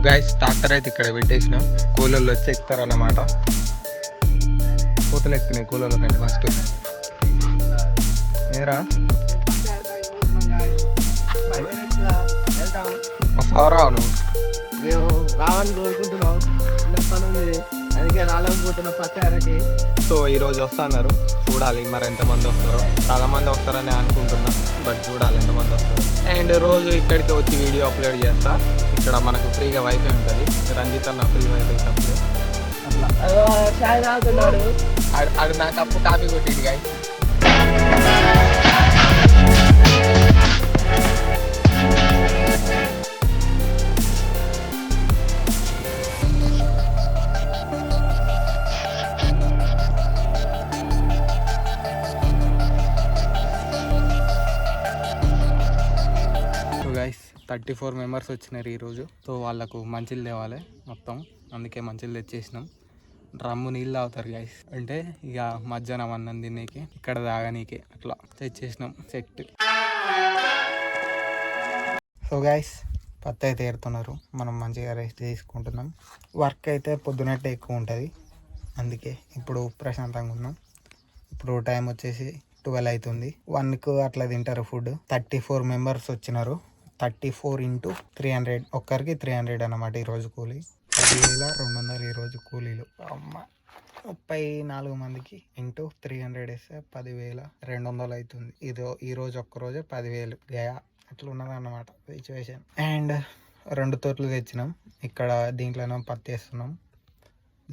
Guys tractor అయితే ఇక్కడ పెట్టేసిన కూలర్లు వచ్చి ఎక్కుతారన్నమాట. కూతలు ఎక్కుతున్నాయి కూలర్లు కంటే ఫస్ట్ ఏరా రావు మేము రావాలని కోరుకుంటున్నాం. అందుకే రాలేకపోతున్నా పచ్చారకి. సో ఈరోజు వస్తున్నారు, చూడాలి మరి ఎంతమంది వస్తారో. చాలా మంది వస్తారని అనుకుంటున్నా, బట్ చూడాలి ఎంతమంది వస్తారు. అండ్ రోజు ఇక్కడికి వచ్చి వీడియో అప్లోడ్ చేస్తా. ఇక్కడ మనకు ఫ్రీగా వైఫై ఉంటుంది, రంజిత్ అన్న ఫ్రీ వైఫై సప్లై. అట్లా చాయ్ తాగుతున్నాడు. అది నాకు అప్పు కాపీ కొట్టింది గాయ. గైస్ 34 మెంబర్స్ వచ్చినారు ఈరోజు. సో వాళ్ళకు మంచిలు తేవాలి మొత్తం, అందుకే మంచిలు తెచ్చేసినాం. డ్రమ్ము నీళ్ళు తాగుతారు గైస్, అంటే ఇక మధ్యాహ్నం అన్నం తినేకి ఇక్కడ తాగనీకే అట్లా తెచ్చేసినాం సెట్. సో గైస్ పత్తి అయితే ఏరుతున్నారు, మనం మంచిగా రెస్ట్ తీసుకుంటున్నాం. వర్క్ అయితే పొద్దునట్టే ఎక్కువ ఉంటుంది, అందుకే ఇప్పుడు ప్రశాంతంగా ఉన్నాం. ఇప్పుడు టైం వచ్చేసి 12 అవుతుంది. 1కు అట్లా తింటారు ఫుడ్. 34 మెంబర్స్ వచ్చినారు. 34 × 300, ఒక్కరికి 300 అన్నమాట ఈరోజు కూలీ. 10,200 ఈరోజు కూలీలు. అమ్మ 34 మందికి ఇంటూ 300 వేస్తే 10,200 అవుతుంది. ఈరోజు ఒక్కరోజే 10,000 గయా. అట్లా ఉన్నది అన్నమాట సిచ్యువేషన్. అండ్ 2 తోటలు తెచ్చినాం. ఇక్కడ దీంట్లోనే పత్తి వేస్తున్నాం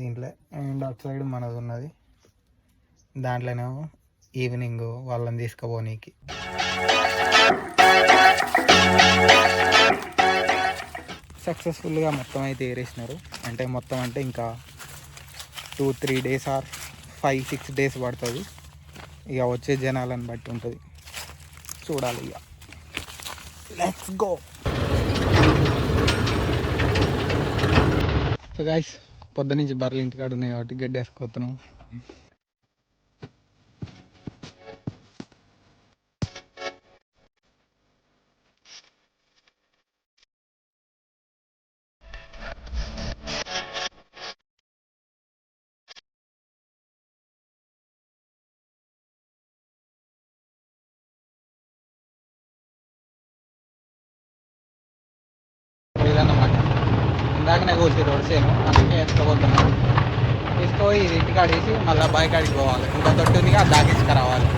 దీంట్లో. అండ్ అటు సైడ్ మనది ఉన్నది, దాంట్లోనేమో ఈవినింగ్ వాళ్ళని తీసుకుపోనీకి. సక్సెస్ఫుల్గా మొత్తం అయితే ఏరేసినారు. అంటే మొత్తం అంటే ఇంకా 2-3 డేస్ ఆర్ 5-6 డేస్ పడుతుంది. ఇక వచ్చే జనాలను బట్టి ఉంటుంది, చూడాలి ఇక. Let's go. సో గైస్ పొద్దునుంచి బర్రెలు ఇంటికాడ ఉన్నాయి కాబట్టి గడ్డి వేసుకొస్తున్నాం. లేదన్నమాట, ఇందాకనే కోసి రోడ్సేను, అందుకే వేసుకోబోతున్నాను. తీసుకుపోయి ఇది ఇంటికాడ వేసి మళ్ళీ బాయ్ కాడికి పోవాలి. ఇంకా తొట్టునిగా అది దాకేసుకురావాలి.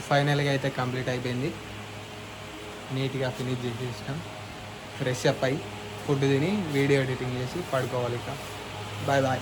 ఫైనల్గా అయితే కంప్లీట్ అయిపోయింది. నీట్గా ఫినిష్ చేసేసినాం. ఫ్రెష్ అప్ అయ్యి ఫుడ్ తిని వీడియో ఎడిటింగ్ చేసి పడుకోవాలి. ఇక బాయ్ బాయ్.